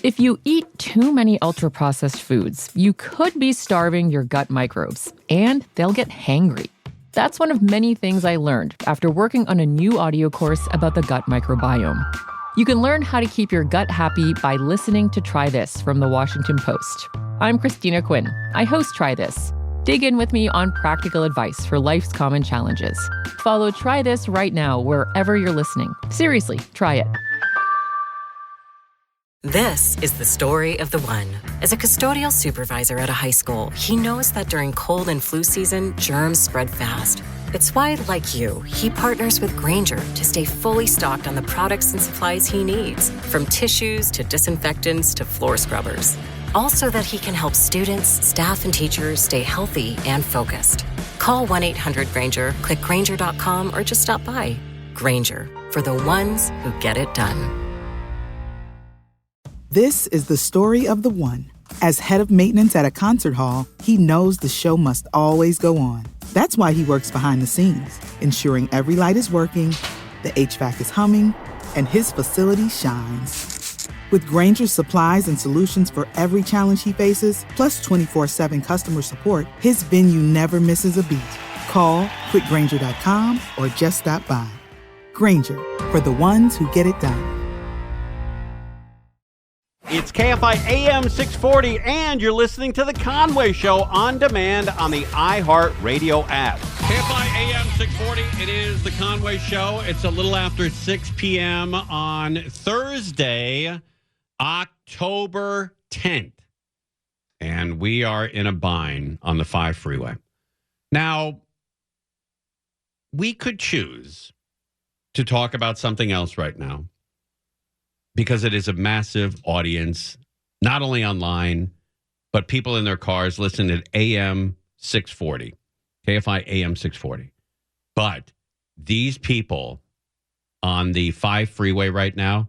If you eat too many ultra-processed foods, you could be starving your gut microbes, and they'll get hangry. That's one of many things I learned after working on a new audio course about the gut microbiome. You can learn how to keep your gut happy by listening to Try This from the Washington Post. I'm Christina Quinn. I host Try This. Dig in with me on practical advice for life's common challenges. Follow Try This right now wherever you're listening. Seriously, try it. This is the story of the one. As a custodial supervisor at a high school, he knows that during cold and flu season, germs spread fast. It's why, like you, he partners with Grainger to stay fully stocked on the products and supplies he needs, from tissues to disinfectants to floor scrubbers. All so that he can help students, staff, and teachers stay healthy and focused. Call 1-800-GRAINGER, click Grainger.com, or just stop by. Grainger, for the ones who get it done. This is the story of the one. As head of maintenance at a concert hall, he knows the show must always go on. That's why he works behind the scenes, ensuring every light is working, the HVAC is humming, and his facility shines. With Grainger's supplies and solutions for every challenge he faces, plus 24/7 customer support, his venue never misses a beat. Call quickgrainger.com or just stop by. Grainger, for the ones who get it done. It's KFI AM 640, and you're listening to The Conway Show on demand on the iHeartRadio app. KFI AM 640, it is The Conway Show. It's a little after 6 p.m. on Thursday, October 10th. And we are in a bind on the 5 freeway. Now, we could choose to talk about something else right now, because it is a massive audience, not only online, but people in their cars listen at AM 640, KFI AM 640. But these people on the 5 freeway right now,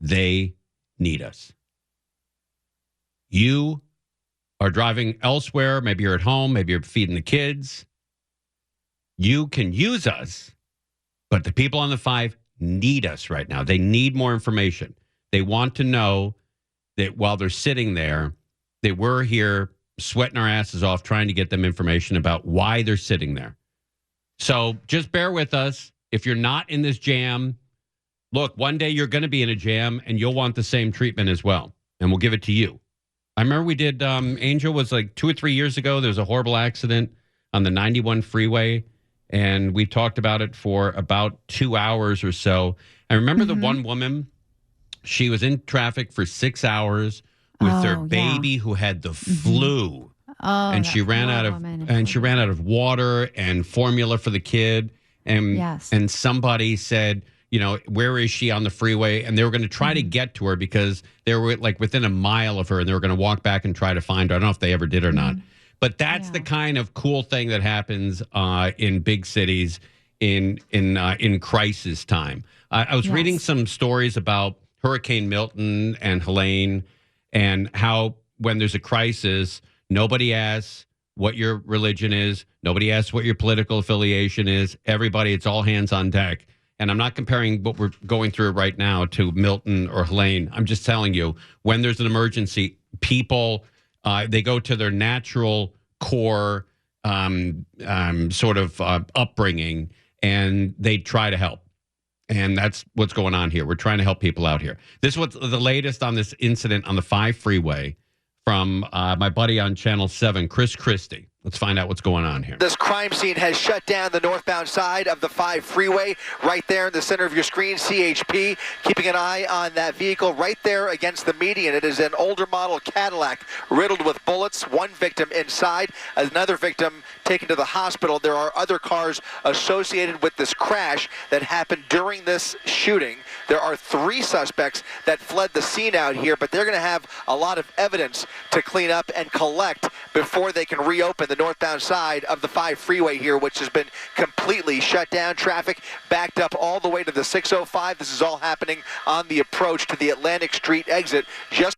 they need us. You are driving elsewhere. Maybe you're at home. Maybe you're feeding the kids. You can use us, but the people on the 5 need us right now. They need more information. They want to know that while they're sitting there, that we're here sweating our asses off trying to get them information about why they're sitting there. So just bear with us. If you're not in this jam, look, one day you're going to be in a jam and you'll want the same treatment as well. And we'll give it to you. I remember we did, Angel was like 2 or 3 years ago. There was a horrible accident on the 91 freeway. And we talked about it for about 2 hours or so. I remember the one woman, she was in traffic for 6 hours with their baby who had the flu. And she ran out of water and formula for the kid. And and somebody said, you know, where is she on the freeway? And they were going to try to get to her because they were like within a mile of her, and they were going to walk back and try to find her. I don't know if they ever did or not. But that's the kind of cool thing that happens in big cities in crisis time. I was reading some stories about Hurricane Milton and Helene, and how when there's a crisis, nobody asks what your religion is. Nobody asks what your political affiliation is. Everybody, it's all hands on deck. And I'm not comparing what we're going through right now to Milton or Helene. I'm just telling you, when there's an emergency, people, they go to their natural core sort of upbringing, and they try to help. And that's what's going on here. We're trying to help people out here. This is what's the latest on this incident on the 5 freeway from my buddy on Channel 7, Chris Christie. Let's find out what's going on here. This crime scene has shut down the northbound side of the 5 freeway, right there in the center of your screen, CHP. Keeping an eye on that vehicle right there against the median. It is an older model Cadillac riddled with bullets. One victim inside, another victim taken to the hospital. There are other cars associated with this crash that happened during this shooting. There are 3 suspects that fled the scene out here, but they're going to have a lot of evidence to clean up and collect before they can reopen the northbound side of the 5 freeway here, which has been completely shut down. Traffic backed up all the way to the 605. This is all happening on the approach to the Atlantic Street exit. Just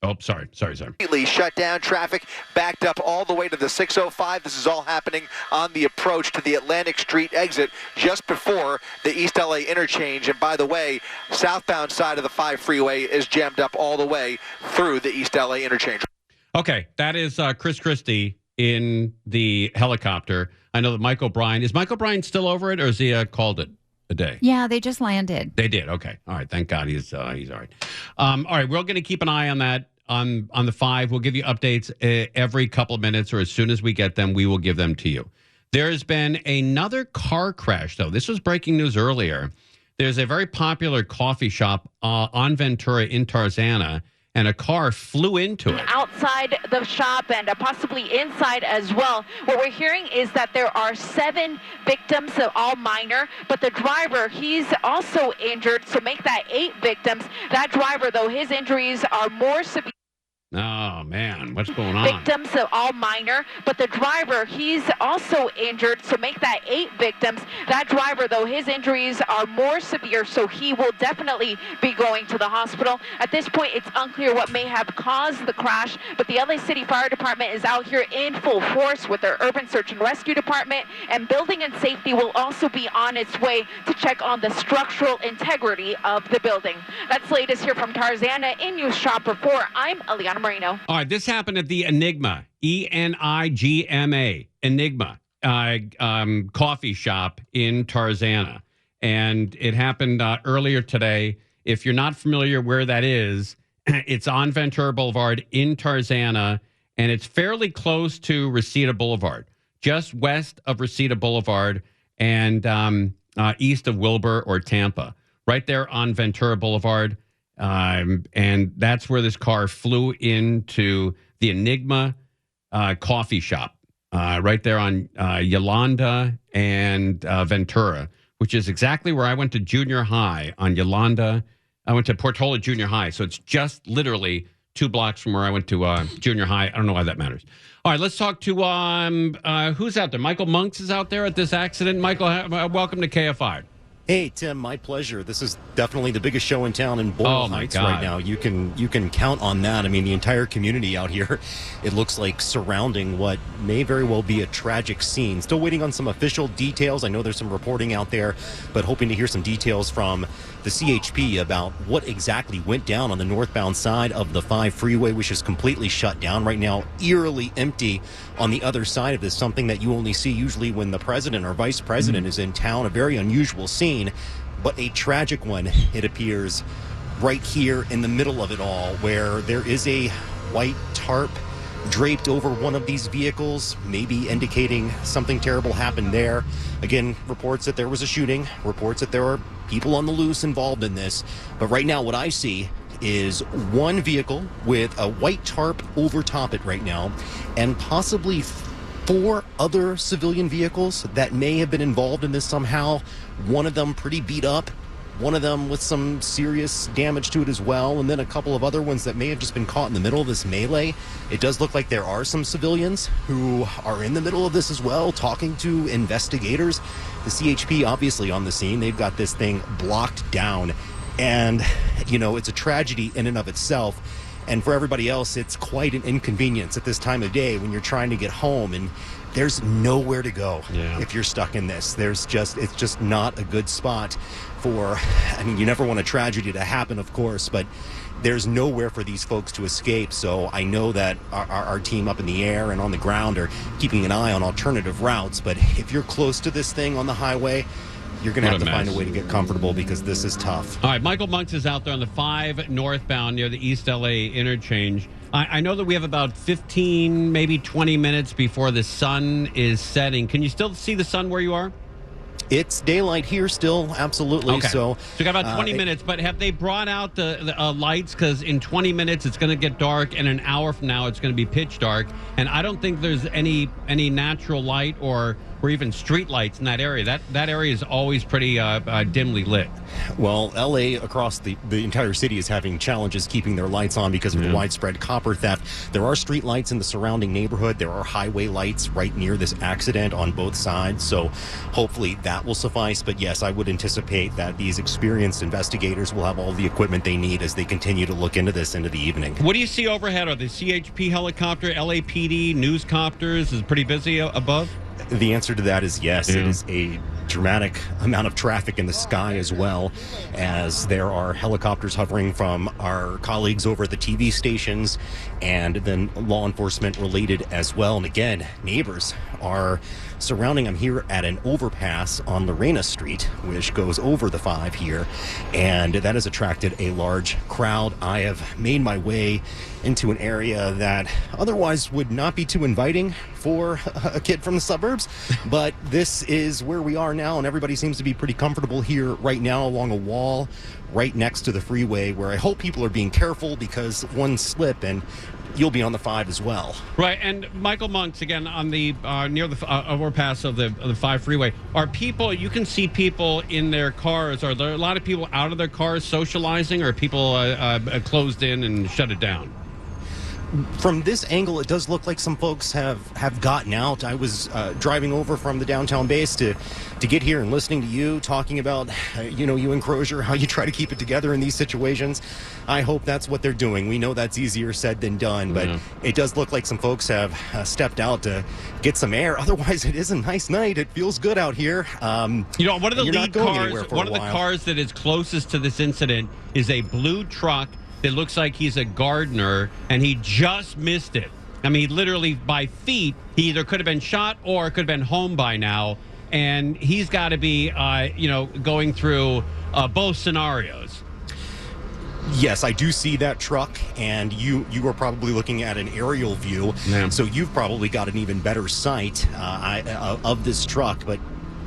Oh, sorry. Completely shut down. Traffic backed up all the way to the 605. This is all happening on the approach to the Atlantic Street exit just before the East LA interchange. And by the way, southbound side of the 5 freeway is jammed up all the way through the East LA interchange. Okay, that is Chris Christie in the helicopter. I know that Michael O'Brien. Is Michael O'Brien still over it, or has he called it a day? Yeah, they just landed. They did. Okay. All right. Thank God he's all right. All right. We're going to keep an eye on that on the 5. We'll give you updates every couple of minutes, or as soon as we get them, we will give them to you. There has been another car crash, though. This was breaking news earlier. There's a very popular coffee shop on Ventura in Tarzana, and a car flew into it. Outside the shop and possibly inside as well. What we're hearing is that there are 7 victims, all minor, but the driver, he's also injured, so make that 8 victims. That driver, though, his injuries are more severe. Oh, man. What's going on? Victims, all minor, but the driver, he's also injured, so make that 8 victims. That driver, though, his injuries are more severe, so he will definitely be going to the hospital. At this point, it's unclear what may have caused the crash, but the LA City Fire Department is out here in full force with their Urban Search and Rescue Department, and Building and Safety will also be on its way to check on the structural integrity of the building. That's latest here from Tarzana. In News Shopper 4, I'm Eliana Marino. All right, this happened at the Enigma, Enigma, Enigma coffee shop in Tarzana. And it happened earlier today. If you're not familiar where that is, it's on Ventura Boulevard in Tarzana, and it's fairly close to Reseda Boulevard, just west of Reseda Boulevard and east of Wilbur or Tampa, right there on Ventura Boulevard. And that's where this car flew into the Enigma coffee shop, right there on Yolanda and Ventura, which is exactly where I went to junior high on Yolanda. I went to Portola Junior High, so it's just literally 2 blocks from where I went to junior high. I don't know why that matters. All right, let's talk to who's out there. Michael Monks is out there at this accident. Michael, welcome to KFI. Hey, Tim, my pleasure. This is definitely the biggest show in town in Boyle Heights right now. You can count on that. I mean, the entire community out here, it looks like surrounding what may very well be a tragic scene. Still waiting on some official details. I know there's some reporting out there, but hoping to hear some details from the CHP about what exactly went down on the northbound side of the 5 freeway, which is completely shut down right now, eerily empty on the other side of this, something that you only see usually when the president or vice president is in town, a very unusual scene, but a tragic one, it appears, right here in the middle of it all, where there is a white tarp draped over one of these vehicles, maybe indicating something terrible happened there. Again, reports that there was a shooting, reports that there are people on the loose involved in this, but right now what I see is one vehicle with a white tarp over top it right now, and possibly 4 other civilian vehicles that may have been involved in this somehow. One of them pretty beat up, one of them with some serious damage to it as well, and then a couple of other ones that may have just been caught in the middle of this melee. It does look like there are some civilians who are in the middle of this as well, talking to investigators. The CHP obviously on the scene. They've got this thing blocked down, and you know, it's a tragedy in and of itself. And for everybody else, it's quite an inconvenience at this time of day when you're trying to get home and there's nowhere to go. If you're stuck in this. It's just not a good spot for, I mean, you never want a tragedy to happen, of course, but there's nowhere for these folks to escape. So I know that our team up in the air and on the ground are keeping an eye on alternative routes. But if you're close to this thing on the highway, you're going to have to find a way to get comfortable because this is tough. All right, Michael Monks is out there on the 5 northbound near the East LA interchange. I know that we have about 15, maybe 20 minutes before the sun is setting. Can you still see the sun where you are? It's daylight here still, absolutely. Okay. So you got about 20 minutes, but have they brought out the lights? Because in 20 minutes it's going to get dark, and an hour from now it's going to be pitch dark. And I don't think there's any natural light or or even street lights in that area. That area is always pretty dimly lit. Well, L.A. across the entire city is having challenges keeping their lights on because of the widespread copper theft. There are street lights in the surrounding neighborhood. There are highway lights right near this accident on both sides. So hopefully that will suffice. But yes, I would anticipate that these experienced investigators will have all the equipment they need as they continue to look into this into the evening. What do you see overhead? Are the CHP helicopter, LAPD, news copters? Is it pretty busy above? The answer to that is yes. It is a dramatic amount of traffic in the sky, as well as there are helicopters hovering from our colleagues over at the TV stations, and then law enforcement related as well. And again, neighbors are surrounding. I'm here at an overpass on Lorena Street, which goes over the 5 here, and that has attracted a large crowd. I have made my way into an area that otherwise would not be too inviting for a kid from the suburbs, but this is where we are now, and everybody seems to be pretty comfortable here right now along a wall right next to the freeway, where I hope people are being careful, because one slip and you'll be on the 5 as well. Right, and Michael Monks, again, on the near the overpass of the 5 freeway, are people, you can see people in their cars. Are there a lot of people out of their cars socializing, or are people closed in and shut it down? From this angle, it does look like some folks have gotten out. I was driving over from the downtown base to get here and listening to you talking about, you and Crozier, how you try to keep it together in these situations. I hope that's what they're doing. We know that's easier said than done, but it does look like some folks have stepped out to get some air. Otherwise, it is a nice night. It feels good out here. One of the lead cars, one of the cars that is closest to this incident is a blue truck. It looks like he's a gardener, and he just missed it. I mean, literally by feet, he either could have been shot or could have been home by now. And he's got to be, going through both scenarios. Yes, I do see that truck, and you are probably looking at an aerial view, so you've probably got an even better sight of this truck, but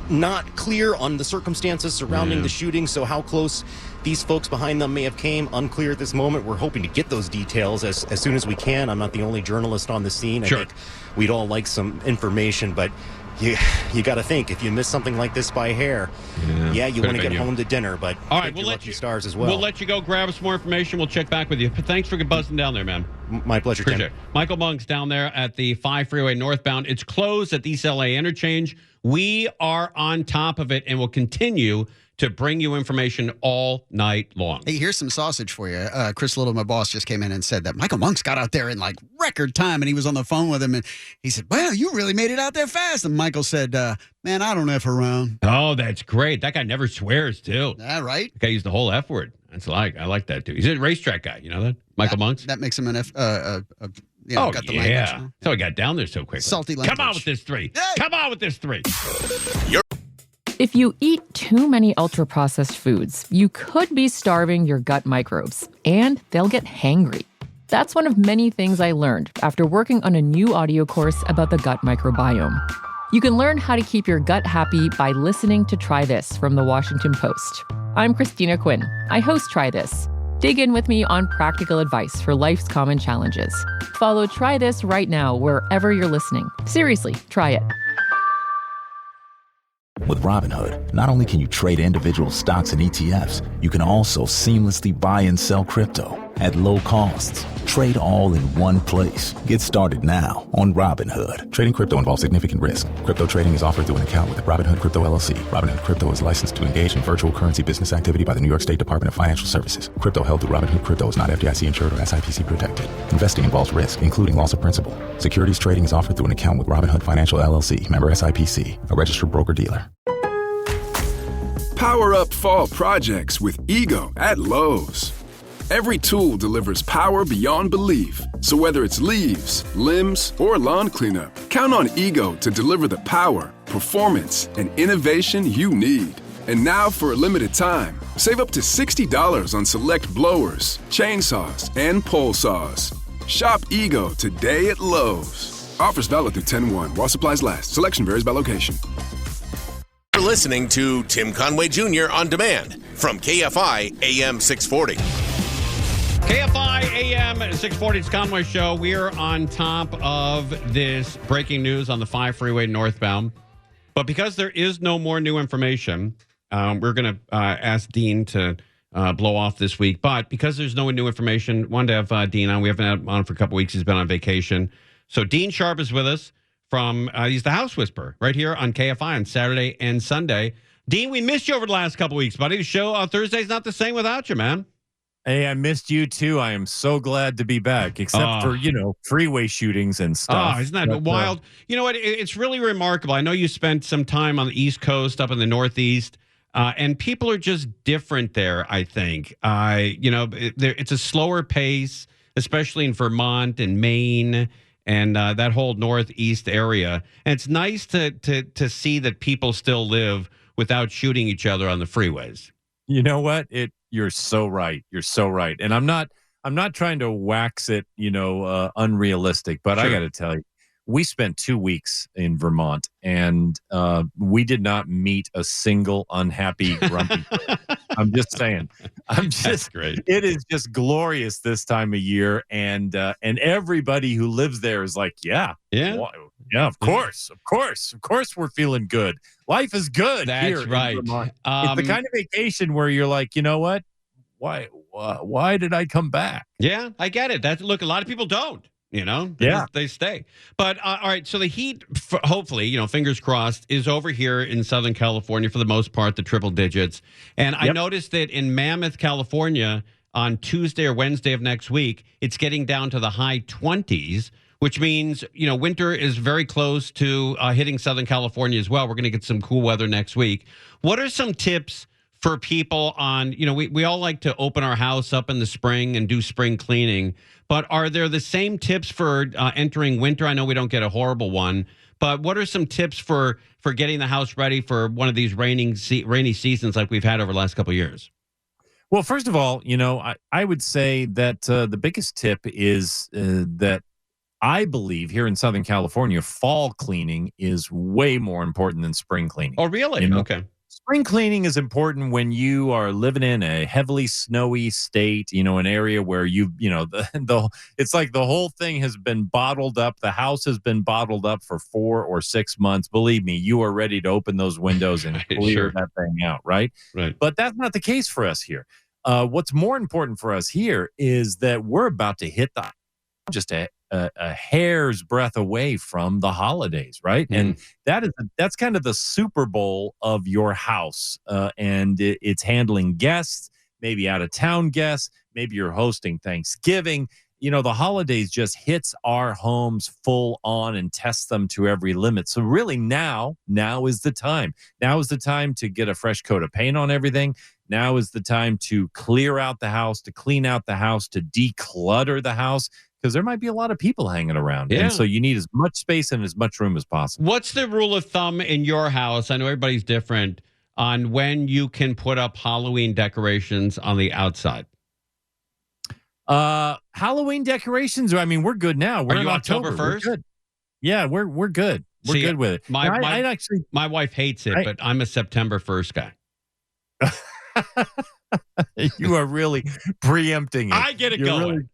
not clear on the circumstances surrounding the shooting, so how close these folks behind them may have came, unclear at this moment. We're hoping to get those details as soon as we can. I'm not the only journalist on the scene. Sure. I think we'd all like some information, but you got to think, if you miss something like this by hair, you want to get home to dinner, but all right, we'll let you stars as well. We'll let you go grab some more information. We'll check back with you. But thanks for buzzing down there, man. My pleasure, Tim. Michael Monk's down there at the 5 freeway northbound. It's closed at the East LA interchange. We are on top of it and will continue to bring you information all night long. Hey, here's some sausage for you. Chris Little, my boss, just came in and said that Michael Monks got out there in like record time, and he was on the phone with him, and he said, "Well, you really made it out there fast." And Michael said, "Man, I don't F around." Oh, that's great. That guy never swears, too. Yeah, right? That guy used the whole F word. I like that, too. He's a racetrack guy. You know that? Michael Monks? That makes him an F. Got the language. So he got down there so quickly. Salty language. Come on with this 3. Hey! Come on with this 3. If you eat too many ultra-processed foods, you could be starving your gut microbes, and they'll get hangry. That's one of many things I learned after working on a new audio course about the gut microbiome. You can learn how to keep your gut happy by listening to Try This from the Washington Post. I'm Christina Quinn. I host Try This. Dig in with me on practical advice for life's common challenges. Follow Try This right now wherever you're listening. Seriously, try it. With Robinhood, not only can you trade individual stocks and ETFs, you can also seamlessly buy and sell crypto at low costs. Trade all in one place. Get started now on Robinhood. Trading crypto involves significant risk. Crypto trading is offered through an account with Robinhood Crypto LLC. Robinhood Crypto is licensed to engage in virtual currency business activity by the New York State Department of Financial Services. Crypto held through Robinhood Crypto is not FDIC insured or SIPC protected. Investing involves risk, including loss of principal. Securities trading is offered through an account with Robinhood Financial LLC, member SIPC, a registered broker-dealer. Power up fall projects with Ego at Lowe's. Every tool delivers power beyond belief. So whether it's leaves, limbs, or lawn cleanup, count on Ego to deliver the power, performance, and innovation you need. And now for a limited time, save up to $60 on select blowers, chainsaws, and pole saws. Shop Ego today at Lowe's. Offers valid through 10/1 while supplies last. Selection varies by location. You're listening to Tim Conway Jr. on demand from KFI AM 640. KFI AM 640, it's Conway Show. We're on top of this breaking news on the 5 freeway northbound. But because there is no more new information, we're going to ask Dean to blow off this week. But because there's no new information, wanted to have Dean on. We haven't had him on for a couple weeks. He's been on vacation. So Dean Sharp is with us from, he's the House Whisperer right here on KFI on Saturday and Sunday. Dean, we missed you over the last couple weeks, buddy. The show on Thursday's not the same without you, man. Hey, I missed you too. I am so glad to be back, except for, freeway shootings and stuff. Oh, isn't that wild? You know what? It's really remarkable. I know you spent some time on the East Coast, up in the Northeast, and people are just different there, I think. It's a slower pace, especially in Vermont and Maine and that whole Northeast area. And it's nice to see that people still live without shooting each other on the freeways. You know what? You're so right. You're so right. And I'm not trying to wax it, unrealistic, but Sure. I got to tell you, we spent 2 weeks in Vermont and we did not meet a single unhappy, grumpy person. I'm just saying. That's great. It is just glorious this time of year. And everybody who lives there is like, yeah, of course, we're feeling good. Life is good. That's here right. In Vermont. It's the kind of vacation where you're like, you know what? Why did I come back? Yeah, I get it. Look, a lot of people don't. They stay. But all right, so the heat, hopefully, fingers crossed, is over here in Southern California for the most part, the triple digits. And I noticed that in Mammoth, California, on Tuesday or Wednesday of next week, it's getting down to the high 20s, which means, winter is very close to hitting Southern California as well. We're going to get some cool weather next week. What are some tips for people on, we all like to open our house up in the spring and do spring cleaning, but are there the same tips for entering winter? I know we don't get a horrible one, but what are some tips for getting the house ready for one of these rainy seasons like we've had over the last couple of years? Well, first of all, I would say that the biggest tip is that I believe here in Southern California, fall cleaning is way more important than spring cleaning. Oh, really? Okay. Spring cleaning is important when you are living in a heavily snowy state, an area where it's like the whole thing has been bottled up. The house has been bottled up for 4 or 6 months. Believe me, you are ready to open those windows and clear that thing out, right? Right. But that's not the case for us here. What's more important for us here is that we're about to hit just a hair's breadth away from the holidays, right? And that's kind of the Super Bowl of your house, and it's handling guests, maybe out of town guests, maybe you're hosting Thanksgiving. The holidays just hits our homes full on and tests them to every limit. So really now is the time. Now is the time to get a fresh coat of paint on everything. Now is the time to clear out the house, to clean out the house, to declutter the house, because there might be a lot of people hanging around. Yeah. And so you need as much space and as much room as possible. What's the rule of thumb in your house? I know everybody's different on when you can put up Halloween decorations on the outside. Halloween decorations, I mean, we're good now. We're Are in you October 1st? Yeah, we're good. We're good with it. My wife hates it, but I'm a September 1st guy. You are really preempting it. I get it going.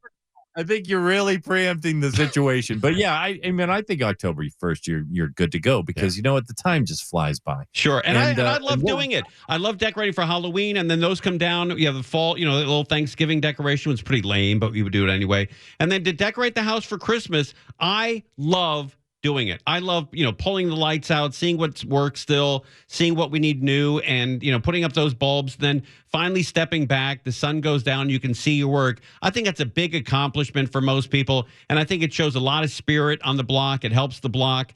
I think you're really preempting the situation. But yeah, I think October 1st, you're good to go because you know what? The time just flies by. Sure. And I love doing it. I love decorating for Halloween, and then those come down. You have the fall, the little Thanksgiving decoration was pretty lame, but we would do it anyway. And then to decorate the house for Christmas, I love doing it. I love, pulling the lights out, seeing what works still, seeing what we need new, and, putting up those bulbs, then finally stepping back, the sun goes down, you can see your work. I think that's a big accomplishment for most people, and I think it shows a lot of spirit on the block. It helps the block,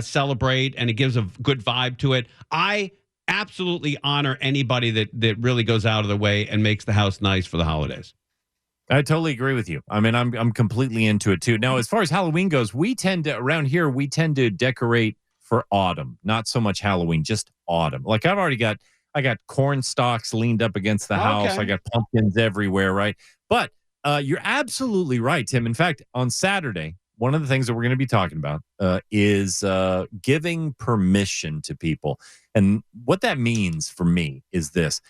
celebrate, and it gives a good vibe to it. I absolutely honor anybody that really goes out of the way and makes the house nice for the holidays. I totally agree with you. I mean, I'm completely into it too. Now, as far as Halloween goes, we tend to decorate for autumn, not so much Halloween, just autumn. Like I got corn stalks leaned up against the house. I got pumpkins everywhere, right? But you're absolutely right, Tim. In fact, on Saturday, one of the things that we're going to be talking about is giving permission to people. And what that means for me is this.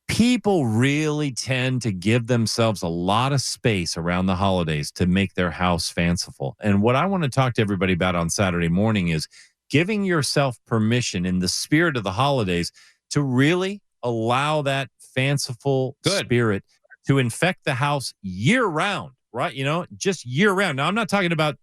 People really tend to give themselves a lot of space around the holidays to make their house fanciful. And what I want to talk to everybody about on Saturday morning is giving yourself permission in the spirit of the holidays to really allow that fanciful spirit to infect the house year round, right? Just year round. Now, I'm not talking about,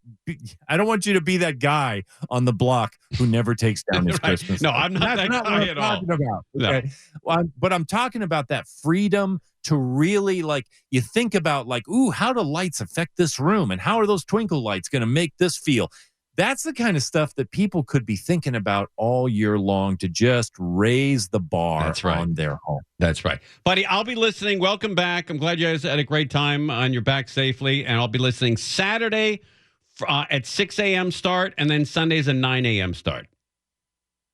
I don't want you to be that guy on the block who never takes down his Right. Christmas. No, I'm not that guy at all. About, okay? No. Well, but I'm talking about that freedom to really, like, you think about, like, ooh, how do lights affect this room? And how are those twinkle lights going to make this feel? That's the kind of stuff that people could be thinking about all year long to just raise the bar on their home. That's right. Buddy, I'll be listening. Welcome back. I'm glad you guys had a great time and you're back safely. And I'll be listening Saturday at 6 a.m. start, and then Sundays at 9 a.m. start.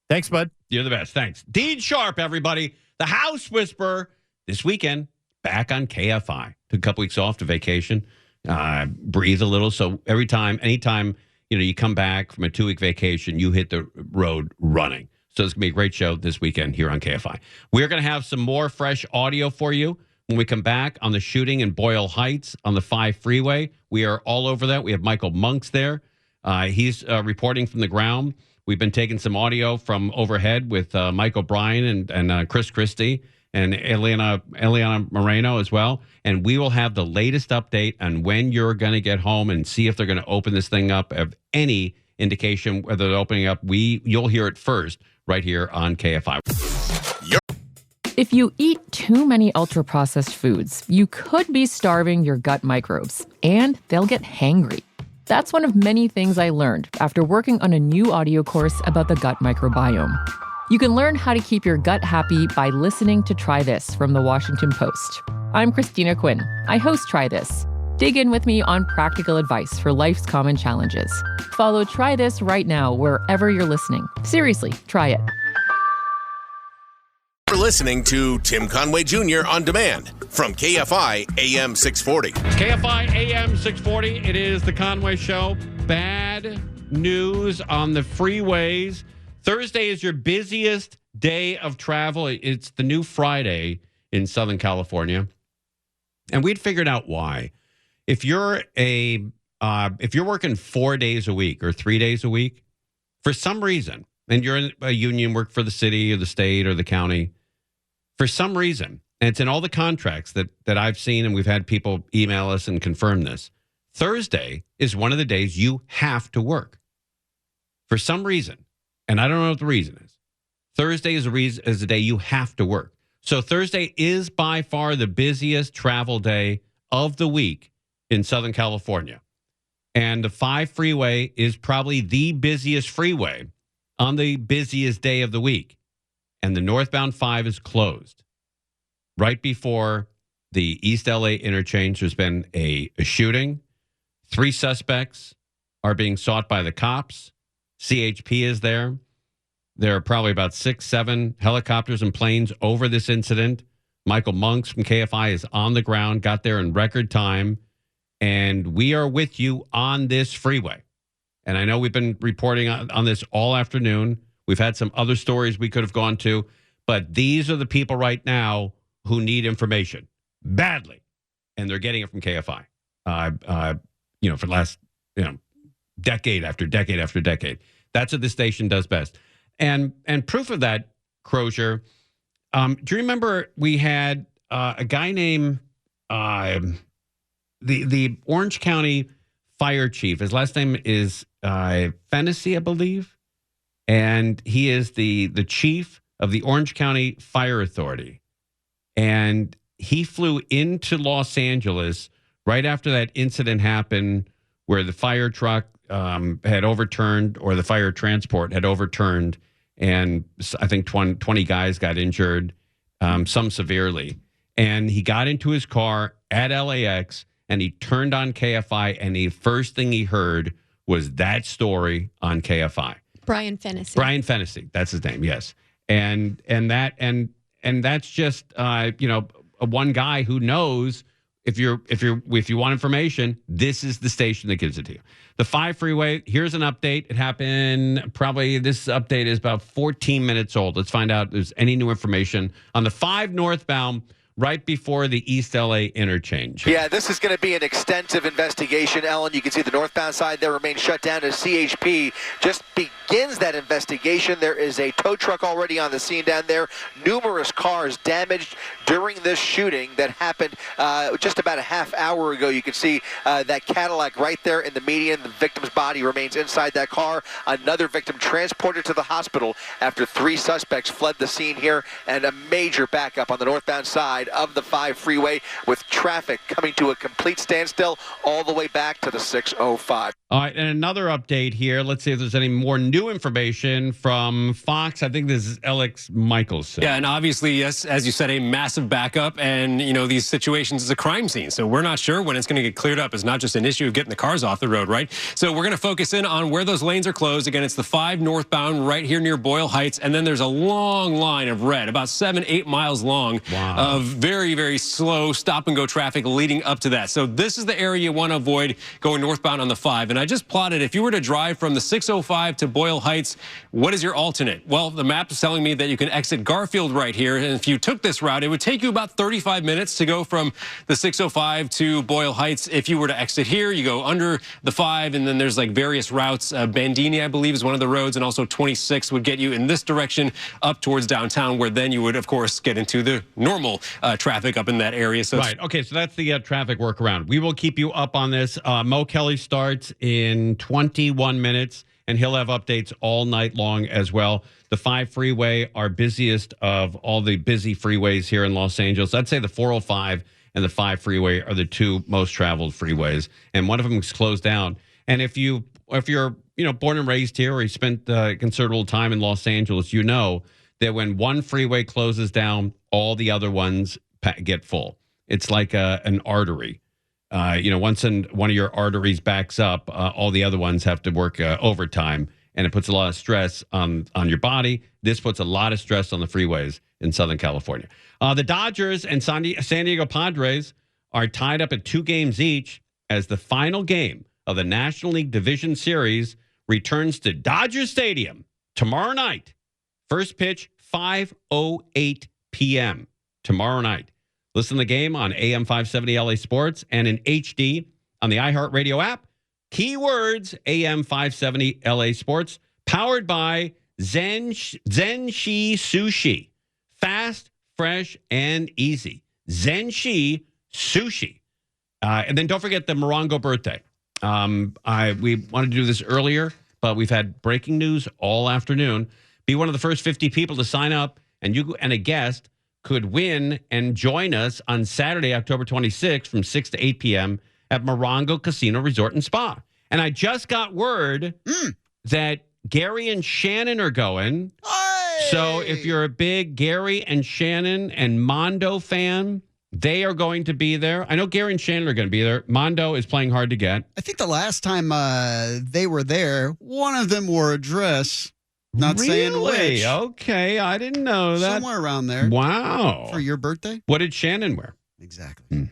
Thanks, bud. You're the best. Thanks. Dean Sharp, everybody. The House Whisperer this weekend, back on KFI. Took a couple weeks off to vacation, breathe a little. So anytime, you come back from a 2-week vacation, you hit the road running. So it's going to be a great show this weekend here on KFI. We're going to have some more fresh audio for you when we come back on the shooting in Boyle Heights on the 5 freeway. We are all over that. We have Michael Monks there. He's reporting from the ground. We've been taking some audio from overhead with Mike O'Brien and Chris Christie and Eliana Moreno as well. And we will have the latest update on when you're going to get home and see if they're going to open this thing up. Of any indication whether they're opening up, you'll hear it first right here on KFI. If you eat too many ultra-processed foods, you could be starving your gut microbes, and they'll get hangry. That's one of many things I learned after working on a new audio course about the gut microbiome. You can learn how to keep your gut happy by listening to Try This from the Washington Post. I'm Christina Quinn. I host Try This. Dig in with me on practical advice for life's common challenges. Follow Try This right now wherever you're listening. Seriously, try it. You're listening to Tim Conway Jr. on demand from KFI AM 640. KFI AM 640. It is the Conway Show. Bad news on the freeways. Thursday is your busiest day of travel. It's the new Friday in Southern California. And we'd figured out why. If you're working 4 days a week or 3 days a week, for some reason, and you're in a union, work for the city or the state or the county, for some reason, and it's in all the contracts that I've seen, and we've had people email us and confirm this, Thursday is one of the days you have to work. For some reason, and I don't know what the reason is, Thursday is a day you have to work. So Thursday is by far the busiest travel day of the week in Southern California. And the 5 freeway is probably the busiest freeway on the busiest day of the week. And the northbound 5 is closed. Right before the East LA interchange, there's been a shooting. 3 suspects are being sought by the cops. CHP is there. There are probably about 6-7 helicopters and planes over this incident. Michael Monks from KFI is on the ground, got there in record time. And we are with you on this freeway. And I know we've been reporting on this all afternoon. We've had some other stories we could have gone to. But these are the people right now who need information badly. And they're getting it from KFI. For the last, decade after decade after decade. That's what this station does best. And proof of that, Crozier, do you remember we had a guy named the Orange County fire chief? His last name is Fennessy, I believe. And he is the chief of the Orange County Fire Authority. And he flew into Los Angeles right after that incident happened where the fire truck had overturned, or the fire transport had overturned, and I think 20 guys got injured, some severely. And he got into his car at LAX, and he turned on KFI, and the first thing he heard was that story on KFI. Brian Fennessy, that's his name. Yes, and that's just one guy who knows. If you want information, this is the station that gives it to you. The 5 freeway, here's an update. It happened this update is about 14 minutes old. Let's find out if there's any new information on the 5 northbound right before the East LA interchange. Yeah, this is going to be an extensive investigation, Ellen. You can see the northbound side there remains shut down as CHP just begins that investigation. There is a tow truck already on the scene down there. Numerous cars damaged during this shooting that happened just about a half hour ago. You can see that Cadillac right there in the median. The victim's body remains inside that car. Another victim transported to the hospital after 3 suspects fled the scene here, and a major backup on the northbound side of the 5 freeway with traffic coming to a complete standstill all the way back to the 605. All right, and another update here. Let's see if there's any more new information from Fox. I think this is Alex Michelson. Yeah, and obviously, yes, as you said, a massive backup, and, you know, these situations is a crime scene, so we're not sure when it's going to get cleared up. It's not just an issue of getting the cars off the road, right? So we're going to focus in on where those lanes are closed. Again, it's the 5 northbound right here near Boyle Heights, and then there's a long line of red, about 7-8 miles long, of very, very slow stop-and-go traffic leading up to that. So this is the area you want to avoid going northbound on the 5. And I just plotted, if you were to drive from the 605 to Boyle Heights, what is your alternate? Well, the map is telling me that you can exit Garfield right here. And if you took this route, it would take you about 35 minutes to go from the 605 to Boyle Heights. If you were to exit here, you go under the 5, and then there's like various routes. Bandini, I believe, is one of the roads, and also 26 would get you in this direction up towards downtown, where then you would, of course, get into the normal traffic up in that area. So right. Okay, so that's the traffic workaround. We will keep you up on this. Mo Kelly starts in 21 minutes, and he'll have updates all night long as well. The 5 freeway, our busiest of all the busy freeways here in Los Angeles. I'd say the 405 and the 5 freeway are the 2 most traveled freeways, and one of them is closed down. And if you're born and raised here, or you spent considerable time in Los Angeles, you know that when one freeway closes down, all the other ones get full. It's like an artery. Once one of your arteries backs up, all the other ones have to work overtime, and it puts a lot of stress on your body. This puts a lot of stress on the freeways in Southern California. The Dodgers and San Diego Padres are tied up at 2 games each as the final game of the National League Division Series returns to Dodger Stadium tomorrow night. First pitch, 5:08 p.m. tomorrow night. Listen to the game on AM 570 LA Sports and in HD on the iHeartRadio app. Keywords AM 570 LA Sports, powered by Zenshi Sushi. Fast, fresh, and easy. Zenshi Sushi. And then don't forget the Morongo birthday. We wanted to do this earlier, but we've had breaking news all afternoon. Be one of the first 50 people to sign up, and you and a guest could win and join us on Saturday, October 26th from 6 to 8 p.m. at Morongo Casino Resort and Spa. And I just got word that Gary and Shannon are going. Hey! So if you're a big Gary and Shannon and Mondo fan, they are going to be there. I know Gary and Shannon are going to be there. Mondo is playing hard to get. I think the last time they were there, one of them wore a dress. Not saying which. Okay, I didn't know that. Somewhere around there. Wow. For your birthday? What did Shannon wear? Exactly.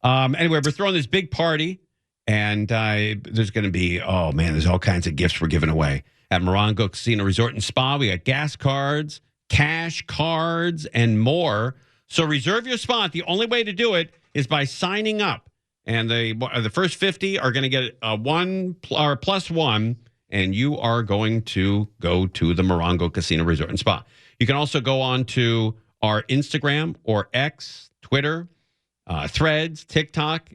Anyway, we're throwing this big party, and there's going to be, there's all kinds of gifts we're giving away. At Morongo Casino Resort and Spa, we got gas cards, cash cards, and more. So reserve your spot. The only way to do it is by signing up. And the first 50 are going to get a +1. And you are going to go to the Morongo Casino Resort and Spa. You can also go on to our Instagram or X, Twitter, Threads, TikTok,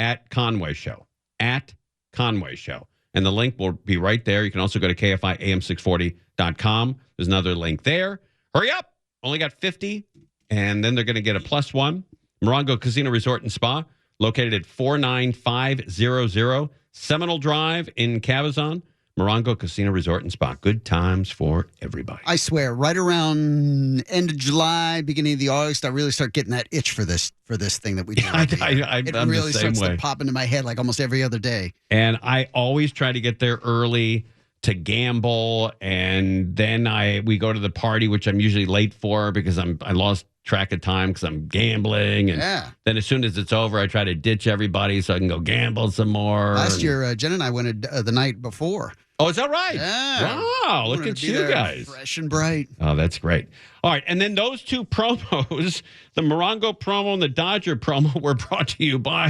at Conway Show. At Conway Show. And the link will be right there. You can also go to KFIAM640.com. There's another link there. Hurry up. Only got 50. And then they're going to get a +1. Morongo Casino Resort and Spa, located at 49500 Seminole Drive in Cabazon. Morongo Casino Resort and Spa. Good times for everybody. I swear, right around end of July, beginning of the August, I really start getting that itch for this thing that we do. It really starts to pop into my head like almost every other day. And I always try to get there early to gamble, and then we go to the party, which I'm usually late for because I lost track of time because I'm gambling. And then as soon as it's over, I try to ditch everybody so I can go gamble some more. Last year, Jen and I went the night before. Oh, is that right? Yeah. Wow, look at you guys. Fresh and bright. Oh, that's great. All right, and then those two promos, the Morongo promo and the Dodger promo, were brought to you by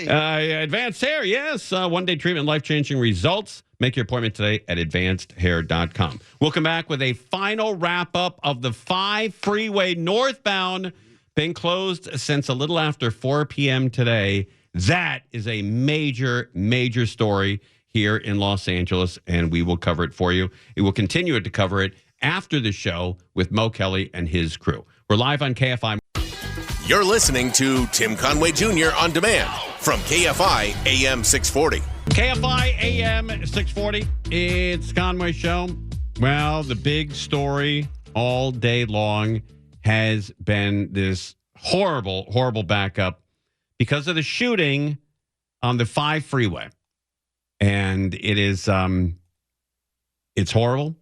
Advanced Hair. Yes, one-day treatment, life-changing results. Make your appointment today at advancedhair.com. We'll come back with a final wrap-up of the 5 Freeway northbound. Been closed since a little after 4 p.m. today. That is a major, major story here in Los Angeles, and we will cover it for you. It will continue to cover it after the show with Mo Kelly and his crew. We're live on KFI. You're listening to Tim Conway Jr. on demand from KFI AM 640. KFI AM 640. It's Conway Show. Well, the big story all day long has been this horrible, horrible backup because of the shooting on the 5 Freeway. And it is, it's horrible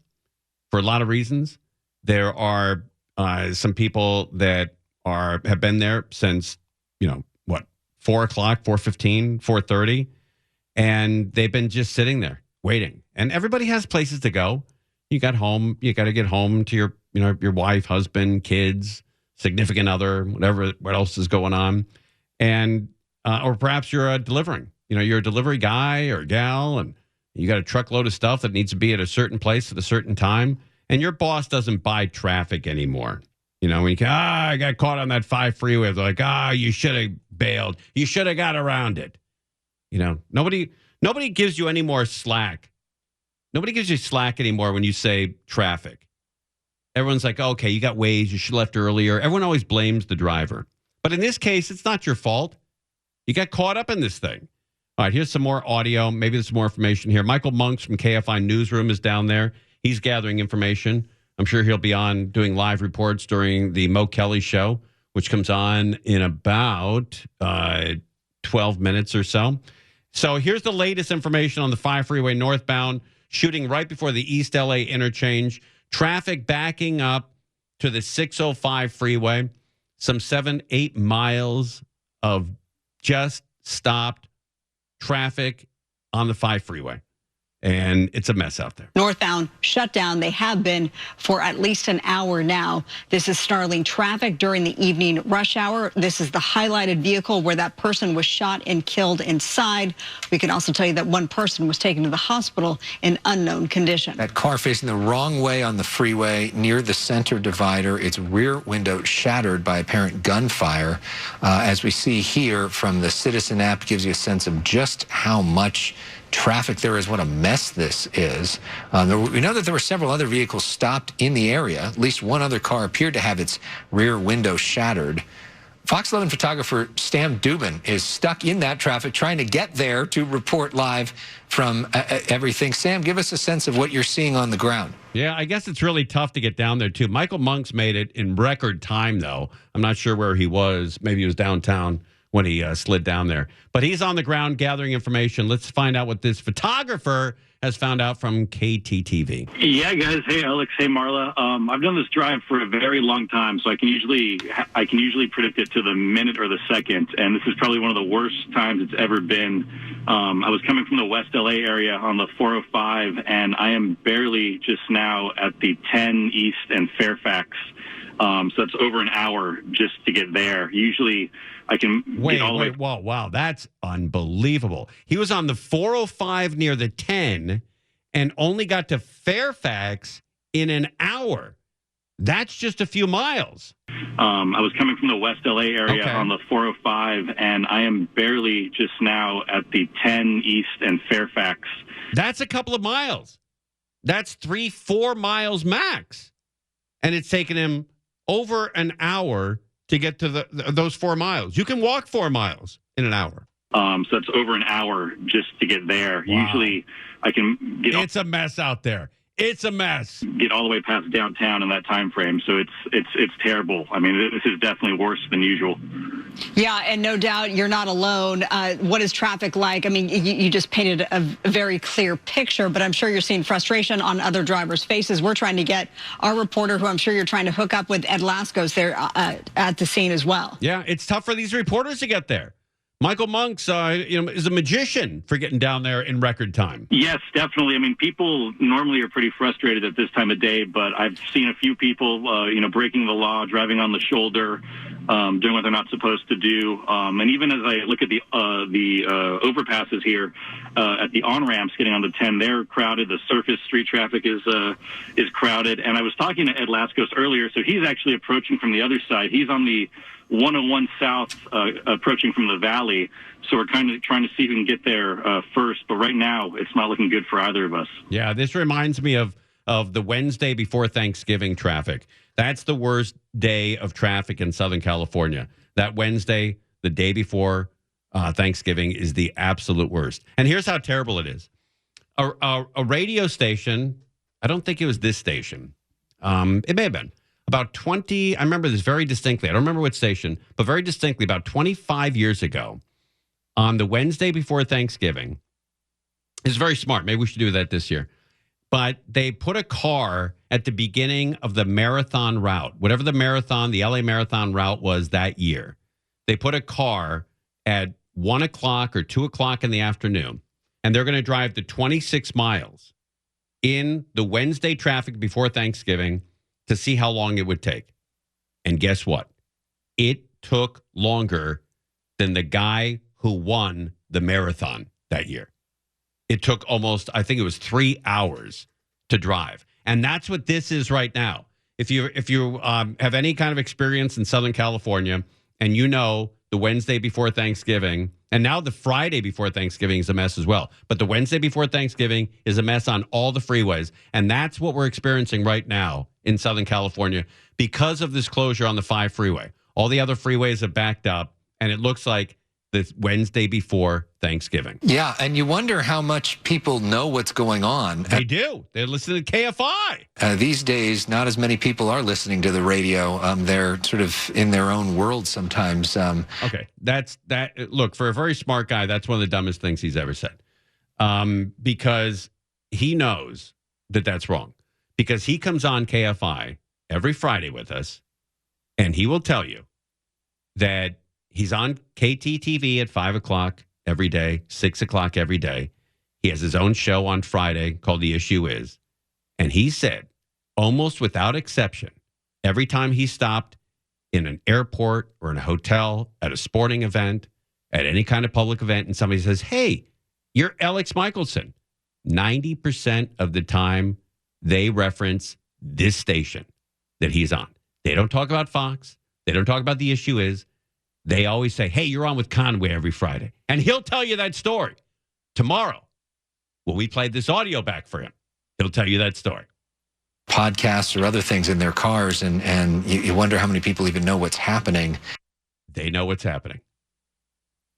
for a lot of reasons. There are some people that have been there since, 4 o'clock, 4:15, 4:30, and they've been just sitting there waiting. And everybody has places to go. You got home. You got to get home to your wife, husband, kids, significant other, what else is going on, and or perhaps you're delivering. You're a delivery guy or gal, and you got a truckload of stuff that needs to be at a certain place at a certain time, and your boss doesn't buy traffic anymore. When you I got caught on that 5 Freeway. They're like, you should have bailed. You should have got around it. Nobody gives you any more slack. Nobody gives you slack anymore when you say traffic. Everyone's like, okay, you got Waze. You should have left earlier. Everyone always blames the driver. But in this case, it's not your fault. You got caught up in this thing. All right, here's some more audio. Maybe there's some more information here. Michael Monks from KFI Newsroom is down there. He's gathering information. I'm sure he'll be on doing live reports during the Mo Kelly show, which comes on in about 12 minutes or so. So here's the latest information on the 5 Freeway northbound, shooting right before the East LA interchange. Traffic backing up to the 605 freeway. Some 7-8 miles of just stopped traffic on the 5 Freeway. And it's a mess out there. Northbound shut down. They have been for at least an hour now. This is snarling traffic during the evening rush hour. This is the highlighted vehicle where that person was shot and killed inside. We can also tell you that one person was taken to the hospital in unknown condition. That car facing the wrong way on the freeway near the center divider. Its rear window shattered by apparent gunfire. As we see here from the Citizen app, gives you a sense of just how much traffic there is, what a mess this is. We know that there were several other vehicles stopped in the area. At least one other car appeared to have its rear window shattered. Fox 11 photographer Sam Dubin is stuck in that traffic trying to get there to report live from everything. Sam, give us a sense of what you're seeing on the ground. Yeah, I guess it's really tough to get down there, too. Michael Monks made it in record time, though. I'm not sure where he was. Maybe he was downtown when he slid down there. But he's on the ground gathering information. Let's find out what this photographer has found out from KTTV. Yeah, guys. Hey, Alex. Hey, Marla. I've done this drive for a very long time, so I can usually predict it to the minute or the second. And this is probably one of the worst times it's ever been. I was coming from the West LA area on the 405, and I am barely just now at the 10 East and Fairfax. So it's over an hour just to get there. Usually I can get all the way. Wow, that's unbelievable. He was on the 405 near the 10 and only got to Fairfax in an hour. That's just a few miles. I was coming from the West LA area on the 405, and I am barely just now at the 10 East and Fairfax. That's a couple of miles. That's 3-4 miles max. And it's taken him over an hour to get to those 4 miles. You can walk 4 miles in an hour. So it's over an hour just to get there. Wow. Usually I can get... It's a mess out there. It's a mess. Get all the way past downtown in that time frame. So it's terrible. I mean, this is definitely worse than usual. Yeah, and no doubt you're not alone. What is traffic like? I mean, you just painted a very clear picture, but I'm sure you're seeing frustration on other drivers' faces. We're trying to get our reporter, who I'm sure you're trying to hook up with, Ed Lascos, there at the scene as well. Yeah, it's tough for these reporters to get there Michael Monks, is a magician for getting down there in record time. Yes, definitely. I mean, people normally are pretty frustrated at this time of day, but I've seen a few people, breaking the law, driving on the shoulder, doing what they're not supposed to do. And even as I look at the overpasses here at the on-ramps getting on the 10, they're crowded. The surface street traffic is crowded. And I was talking to Ed Laskos earlier, so he's actually approaching from the other side. He's on the 101 South, approaching from the valley. So we're kind of trying to see who can get there first. But right now, it's not looking good for either of us. Yeah, this reminds me of the Wednesday before Thanksgiving traffic. That's the worst day of traffic in Southern California. That Wednesday, the day before Thanksgiving, is the absolute worst. And here's how terrible it is. A radio station, I don't think it was this station. It may have been. About 20, I remember this very distinctly. I don't remember which station, but very distinctly, about 25 years ago, on the Wednesday before Thanksgiving, it's very smart. Maybe we should do that this year. But they put a car at the beginning of the marathon route, whatever the LA Marathon route was that year. They put a car at 1 o'clock or 2 o'clock in the afternoon, and they're going to drive the 26 miles in the Wednesday traffic before Thanksgiving to see how long it would take. And guess what? It took longer than the guy who won the marathon that year. It took almost, I think it was 3 hours to drive. And that's what this is right now. If you have any kind of experience in Southern California, and you know the Wednesday before Thanksgiving, and now the Friday before Thanksgiving is a mess as well. But the Wednesday before Thanksgiving is a mess on all the freeways. And that's what we're experiencing right now in Southern California because of this closure on the 5 freeway. All the other freeways are backed up, and it looks like the Wednesday before Thanksgiving. Yeah, and you wonder how much people know what's going on. They do. They're listening to KFI. These days, not as many people are listening to the radio. They're sort of in their own world sometimes. Okay, that's that. Look, for a very smart guy, that's one of the dumbest things he's ever said. Because he knows that that's wrong. Because he comes on KFI every Friday with us, and he will tell you that he's on KTTV at 5 o'clock every day, 6 o'clock every day. He has his own show on Friday called The Issue Is. And he said, almost without exception, every time he stopped in an airport or in a hotel, at a sporting event, at any kind of public event, and somebody says, hey, you're Alex Michelson, 90% of the time they reference this station that he's on. They don't talk about Fox. They don't talk about The Issue Is. They always say, hey, you're on with Conway every Friday. And he'll tell you that story tomorrow. Well, we played this audio back for him. He'll tell you that story. Podcasts or other things in their cars, and you wonder how many people even know what's happening. They know what's happening.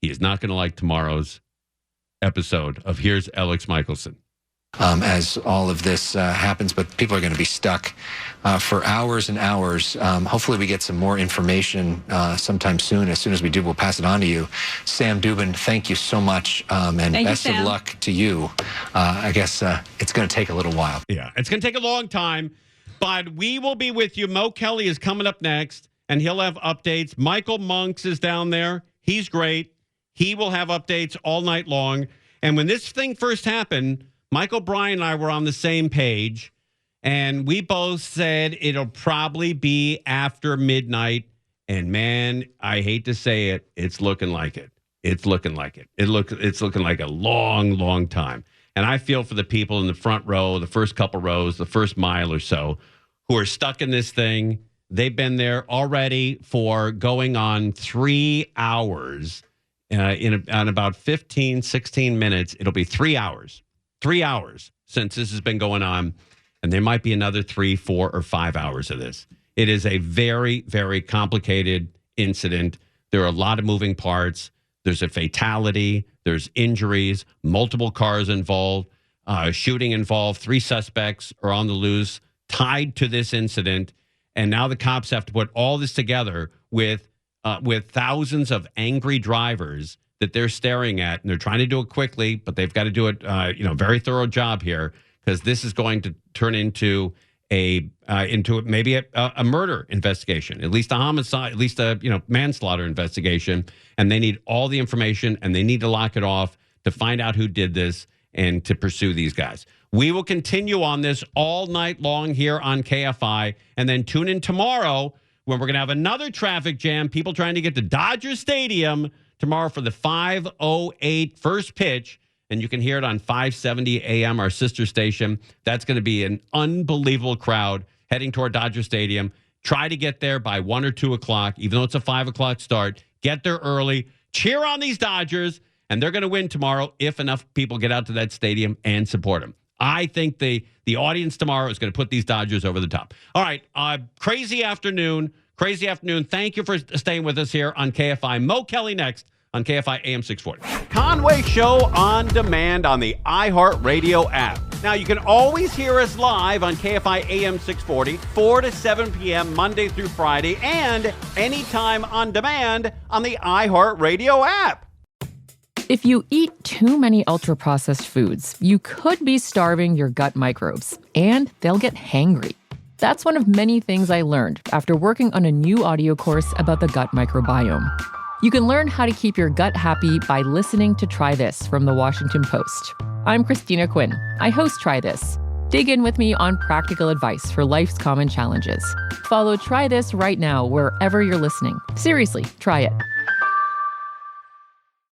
He is not going to like tomorrow's episode of Here's Alex Michelson. As all of this happens, but people are going to be stuck for hours and hours. Hopefully we get some more information sometime soon. As soon as we do, we'll pass it on to you. Sam Dubin, thank you so much, and best of luck to you. I guess it's going to take a little while. Yeah, it's going to take a long time, but we will be with you. Mo Kelly is coming up next, and he'll have updates. Michael Monks is down there. He's great. He will have updates all night long. And when this thing first happened, Michael Bryan and I were on the same page, and we both said it'll probably be after midnight. And man, I hate to say it, it's looking like it. It's looking like it. It's looking like a long, long time. And I feel for the people in the front row, the first couple rows, the first mile or so, who are stuck in this thing. They've been there already for going on 3 hours. In about 15, 16 minutes, it'll be 3 hours. 3 hours since this has been going on, and there might be another 3, 4, or 5 hours of this. It is a very, very complicated incident. There are a lot of moving parts. There's a fatality. There's injuries, multiple cars involved, shooting involved. 3 suspects are on the loose, tied to this incident. And now the cops have to put all this together with thousands of angry drivers that they're staring at, and they're trying to do it quickly, but they've got to do it, very thorough job here, because this is going to turn into into maybe a murder investigation, at least a homicide, at least a manslaughter investigation, and they need all the information and they need to lock it off to find out who did this and to pursue these guys. We will continue on this all night long here on KFI, and then tune in tomorrow when we're going to have another traffic jam. People trying to get to Dodger Stadium tomorrow for the 5:08 first pitch. And you can hear it on 570 AM, our sister station. That's going to be an unbelievable crowd heading toward Dodger Stadium. Try to get there by 1 or 2 o'clock, even though it's a 5 o'clock start. Get there early. Cheer on these Dodgers, and they're going to win tomorrow if enough people get out to that stadium and support them. I think the audience tomorrow is going to put these Dodgers over the top. All right, crazy afternoon. Thank you for staying with us here on KFI. Mo Kelly next on KFI AM 640. Conway Show on demand on the iHeartRadio app. Now, you can always hear us live on KFI AM 640, 4 to 7 p.m. Monday through Friday, and anytime on demand on the iHeartRadio app. If you eat too many ultra-processed foods, you could be starving your gut microbes, and they'll get hangry. That's one of many things I learned after working on a new audio course about the gut microbiome. You can learn how to keep your gut happy by listening to Try This from the Washington Post. I'm Christina Quinn. I host Try This. Dig in with me on practical advice for life's common challenges. Follow Try This right now wherever you're listening. Seriously, try it.